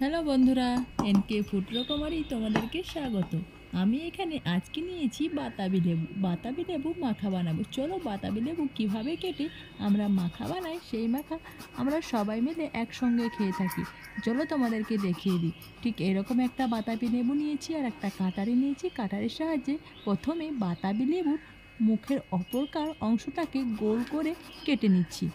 Hello বন্ধুরা, NK food রকমারি তোমাদেরকে স্বাগত। আমি এখানে আজকে নিয়েছি বাতাবি লেবু মাখা বানাবো। চলো বাতাবি লেবু কীভাবে কেটে আমরা মাখা বানাই সেই মাখা আমরা সবাই মিলে একসঙ্গে খেয়ে থাকি। চলো তোমাদেরকে দেখিয়ে দিই। ঠিক এরকম একটা বাতাবি লেবু নিয়েছি আর একটা কাটারি নিয়েছি। কাটারির সাহায্যে প্রথমে বাতাবি লেবুর মুখের অপরকার অংশটাকে গোল করে কেটে নিচ্ছি।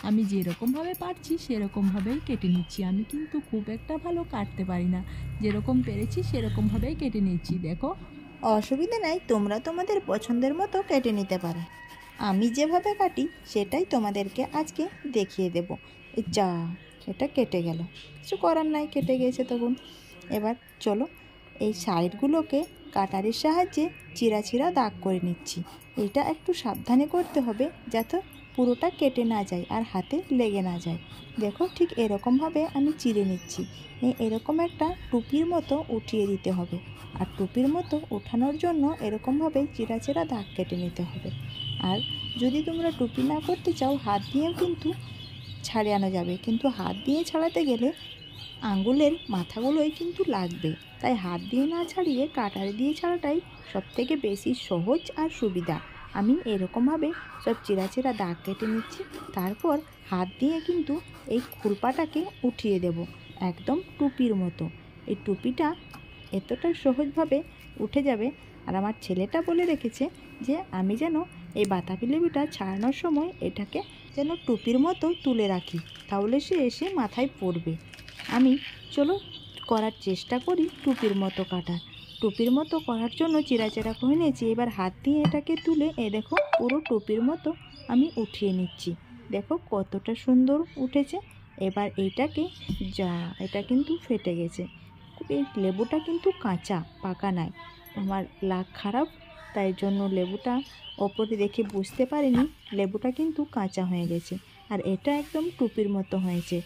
আমি যেরকমভাবে পারছি সেরকমভাবেই কেটে নিচ্ছি। আমি কিন্তু খুব একটা ভালো কাটতে পারি না, যেরকম পেরেছি সেরকমভাবেই কেটে নিচ্ছি। দেখো, অসুবিধা নাই, তোমরা তোমাদের পছন্দের মতো কেটে নিতে পারো। আমি যেভাবে কাটি সেটাই তোমাদেরকে আজকে দেখিয়ে দেব। যা, এটা কেটে গেল, কিছু করার নাই, কেটে গেছে তখন। এবার চলো এই সাইডগুলোকে কাটারির সাহায্যে চিরা চিরা দাগ করে নিচ্ছি। এটা একটু সাবধানে করতে হবে যাতে পুরোটা কেটে না যায় আর হাতে লেগে না যায়। দেখো, ঠিক এরকমভাবে আমি চিড়ে নিচ্ছি। এরকম একটা টুপির মতো উঠিয়ে দিতে হবে। আর টুপির মতো ওঠানোর জন্য এরকমভাবেই চিরা চিরা দাগ কেটে নিতে হবে। আর যদি তোমরা টুপি না করতে চাও, হাত দিয়েও কিন্তু ছাড়ানো যাবে, কিন্তু হাত দিয়ে ছাড়াতে গেলে আঙ্গুলের মাথাগুলোই কিন্তু লাগবে। তাই হাত দিয়ে না ছাড়িয়ে কাটারি দিয়ে ছাড়াটাই সবথেকে বেশি সহজ আর সুবিধা। আমি এরকমভাবে সব চিরা চিরা দাগ কেটে নিচ্ছি। তারপর হাত দিয়ে কিন্তু এই খুরপাটাকে উঠিয়ে দেব, একদম টুপির মতো। এই টুপিটা এতটা সহজভাবে উঠে যাবে। আর আমার ছেলেটা বলে রেখেছে যে আমি যেন এই বাতাবি লেবুটা ছাড়ানোর সময় এটাকে যেন টুপির মতো তুলে রাখি, তাহলে সে এসে মাথায় পড়বে। আমি চলো করার চেষ্টা করি টুপির মতো কাটার। টুপির মতো করার জন্য চিরা চিরা করে নিয়েছি। এবার হাত দিয়ে এটাকে তুলে দেখো পুরো টুপির মতো আমি উঠিয়ে নিচ্ছি। দেখো কতটা সুন্দর উঠেছে। এবার এইটাকে এটা কিন্তু ফেটে গেছে। এই লেবুটা কিন্তু কাঁচা, পাকা নাই। আমার লাক খারাপ, তাই জন্য লেবুটা ওপরে দেখে বুঝতে পারিনি লেবুটা কিন্তু কাঁচা হয়ে গেছে। আর এটা একদম টুপির মতো হয়েছে।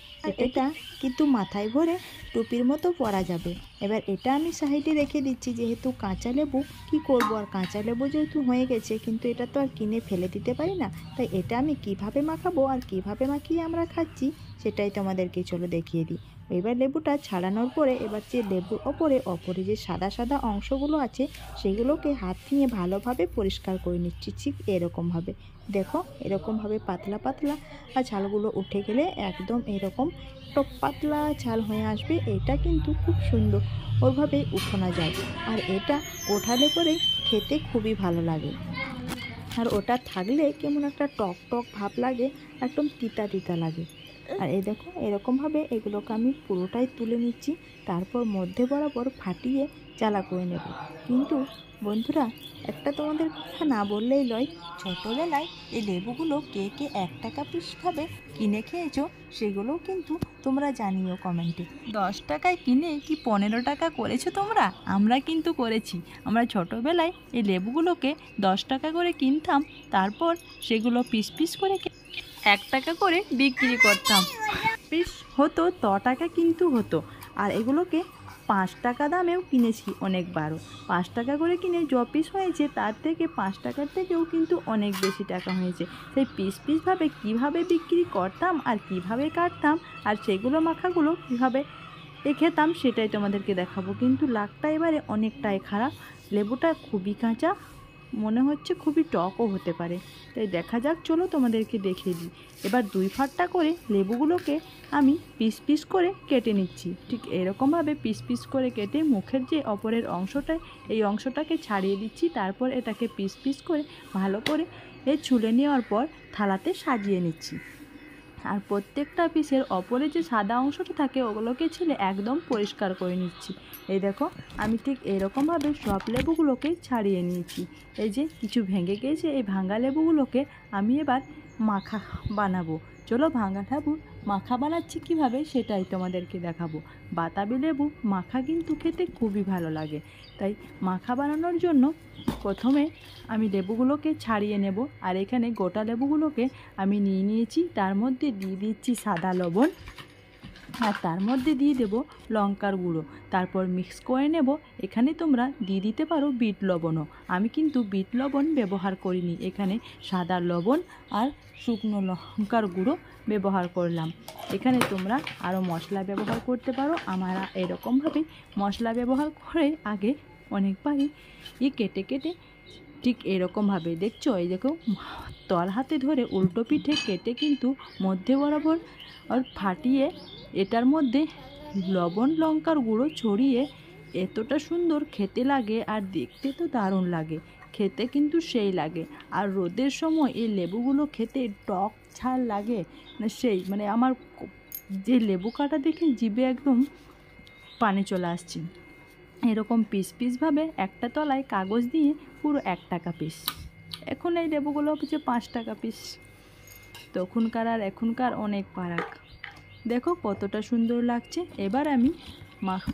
এটা কিন্তু মাথায় ভরে টুপির মতো পরা যাবে। এবার এটা আমি সাইডে রেখে দিচ্ছি, যেহেতু কাঁচা লেবু কী করবো, আর কাঁচা লেবু যেহেতু হয়ে গেছে, কিন্তু এটা তো আর কিনে ফেলে দিতে পারি না। তাই এটা আমি কিভাবে মাখাবো আর কিভাবে মাখিয়ে আমরা খাচ্ছি সেটাই তোমাদেরকে চলো দেখিয়ে দিই। এবার লেবুটা ছাড়ানোর পরে এবার যে লেবুর ওপরে যে সাদা সাদা অংশগুলো আছে সেগুলোকে হাত নিয়ে ভালোভাবে পরিষ্কার করে নিচ্ছি। ঠিক এরকমভাবে দেখো, এরকমভাবে পাতলা পাতলা আর ছালগুলো উঠে গেলে একদম এরকম টপ পাতলা ছাল হয়ে আসবে। এটা কিন্তু খুব সুন্দর ওইভাবেই উঠানো যায়। আর এটা ওঠালে পরে খেতে খুবই ভালো লাগে। আর ওটা থাকলে কেমন একটা টক টক ভাব লাগে, একদম তিতা তিতা লাগে। আর এই দেখো এরকমভাবে এগুলোকে আমি পুরোটাই তুলে নিচ্ছি। তারপর মধ্যে বরাবর ফাটিয়ে জ্বালা করে নেব। কিন্তু বন্ধুরা, একটা তোমাদের কথা না বললেই নয়, ছোটোবেলায় এই লেবুগুলো কে কে 1 টাকা পিসভাবে কিনে খেয়েছো সেগুলোও কিন্তু তোমরা জানিও কমেন্টে। 10 টাকায় কিনে কি 15 টাকা করেছো তোমরা? আমরা কিন্তু করেছি। আমরা ছোটোবেলায় এই লেবুগুলোকে 10 টাকা করে কিনতাম, তারপর সেগুলো পিস পিস করে 1 টাকা করে বিক্রি করতাম। পিস হতো টাকা কিন্তু হতো। আর এগুলোকে 5 টাকা দামেও কিনেছি অনেকবারও। 5 টাকা করে কিনে য পিস হয়েছে তার থেকে 5 টাকার থেকেও কিন্তু অনেক বেশি টাকা হয়েছে। সেই পিস পিসভাবে কীভাবে বিক্রি করতাম আর কিভাবে কাটতাম আর সেগুলো মাখাগুলো কীভাবে খেতাম সেটাই তোমাদেরকে দেখাবো। কিন্তু লাকটা এবারে অনেকটাই খারাপ, লেবুটা খুবই কাঁচা, মনে হচ্ছে খুবই টকও হতে পারে। তাই দেখা যাক, চলো তোমাদেরকে দেখিয়ে দিই। এবার 2 ফাট্টা করে লেবুগুলোকে আমি পিস পিস করে কেটে নিচ্ছি। ঠিক এরকমভাবে পিস পিস করে কেটে মুখের যে অপরের অংশটায় এই অংশটাকে ছাড়িয়ে দিচ্ছি। তারপর এটাকে পিস পিস করে ভালো করে ছুলে নেওয়ার পর থালাতে সাজিয়ে নিচ্ছি। আর প্রত্যেকটা পিসের অপরে যে সাদা অংশটা থাকে ওগুলোকে ছিলে একদম পরিষ্কার করে নিচ্ছি। এই দেখো, আমি ঠিক এরকমভাবে সব লেবুগুলোকে ছাড়িয়ে নিয়েছি। এই যে কিছু ভেঙে গিয়েছে, এই ভাঙা লেবুগুলোকে আমি এবার মাখা বানাবো। চলো ভাঙা লেবুর মাখা বানাচ্ছি কীভাবে সেটাই তোমাদেরকে দেখাবো। বাতাবি লেবু মাখা কিন্তু খেতে খুবই ভালো লাগে। তাই মাখা বানানোর জন্য প্রথমে আমি লেবুগুলোকে ছাড়িয়ে নেব। আর এখানে গোটা লেবুগুলোকে আমি নিয়ে নিয়েছি, তার মধ্যে দিয়ে দিচ্ছি সাদা লবণ, আর তার মধ্যে দিয়ে দেব লঙ্কার গুঁড়ো। তারপর মিক্স করে নেব। এখানে তোমরা দিয়ে দিতে পারো বিট লবণও। আমি কিন্তু বিট লবণ ব্যবহার করিনি, এখানে সাদা লবণ আর শুকনো লঙ্কার গুঁড়ো ব্যবহার করলাম। এখানে তোমরা আরও মশলা ব্যবহার করতে পারো। আমরা এরকমভাবেই মশলা ব্যবহার করে আগে অনেকবারই কেটে কেটে ঠিক এরকমভাবে দেখছো, এই দেখো তল হাতে ধরে উল্টো পিঠে কেটে কিন্তু মধ্যে বরাবর আর ফাটিয়ে এটার মধ্যে লবণ লঙ্কার গুঁড়ো ছড়িয়ে এতটা সুন্দর খেতে লাগে আর দেখতে তো দারুণ লাগে, খেতে কিন্তু সেই লাগে। আর রোদের সময় এই লেবুগুলো খেতে টক ঝাল লাগে না সেই, মানে আমার যে লেবু কাটা দেখে জিভে একদম পানি চলে আসছে। এরকম পিস পিসভাবে একটা তলায় কাগজ দিয়ে পুরো 1 টাকা পিস। এখন এই লেবুগুলো হচ্ছে 5 টাকা পিস। তখনকার আর এখনকার অনেক ফারাক। দেখো কতটা সুন্দর লাগছে। এবার আমি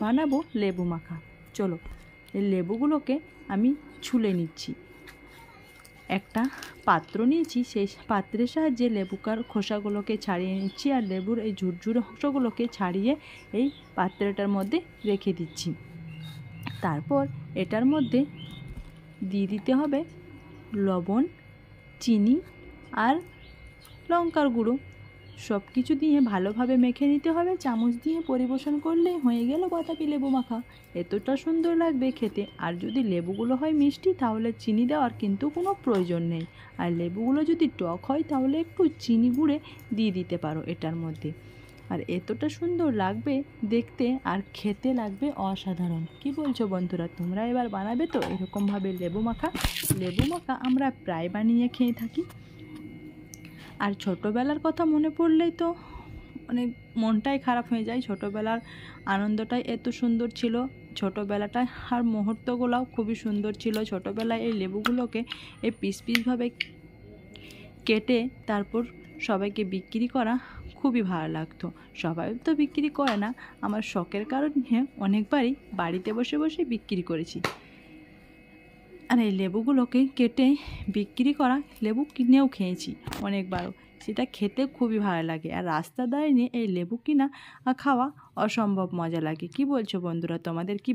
বানাবো লেবু মাখা। চলো এই লেবুগুলোকে আমি ছুলে নিচ্ছি। একটা পাত্র নিয়েছি, সেই পাত্রের সাহায্যে লেবুকার খোসাগুলোকে ছাড়িয়ে নিচ্ছি আর লেবুর এই ঝুরঝুরে অংশগুলোকে ছাড়িয়ে এই পাত্রটার মধ্যে রেখে দিচ্ছি। তারপর এটার মধ্যে দিয়ে দিতে হবে লবণ, চিনি আর লঙ্কার গুঁড়ো। সব কিছু দিয়ে ভালোভাবে মেখে নিতে হবে। চামচ দিয়ে পরিবেশন করলে হয়ে গেল বাতাবি লেবু মাখা। এতটা সুন্দর লাগবে খেতে। আর যদি লেবুগুলো হয় মিষ্টি তাহলে চিনি দেওয়ার কিন্তু কোনো প্রয়োজন নেই। আর লেবুগুলো যদি টক হয় তাহলে একটু চিনি গুঁড়ে দিয়ে দিতে পারো এটার মধ্যে। আর এতটা সুন্দর লাগবে দেখতে আর খেতে লাগবে অসাধারণ। কি বলছো বন্ধুরা, তোমরা এবার বানাবে তো এরকমভাবে লেবু মাখা? লেবু মাখা আমরা প্রায় বানিয়ে খেয়ে থাকি। আর ছোটোবেলার কথা মনে পড়লেই তো অনেক মনটাই খারাপ হয়ে যায়। ছোটোবেলার আনন্দটাই এত সুন্দর ছিল, ছোটোবেলাটায় আর মুহূর্তগুলোও খুবই সুন্দর ছিল। ছোটোবেলায় এই লেবুগুলোকে এই পিস পিসভাবে কেটে তারপর সবাইকে বিক্রি করা খুবই ভালো লাগতো। সবাই তো বিক্রি করে না, আমার শখের কারণে অনেকবারই বাড়িতে বসে বসে বিক্রি করেছি। আর এই লেবুগুলোকে কেটে বিক্রি করা লেবু কিনেও খেয়েছি অনেকবারও, সেটা খেতে খুবই ভালো লাগে। আর রাস্তা দাঁড়িয়ে এই লেবু কিনা খাওয়া অসম্ভব মজা লাগে। কি বলছো বন্ধুরা, তোমাদের কি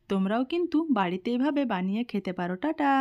তোমরাও কিন্তু বাড়িতে এভাবে বানিয়ে খেতে পারো। টাটা।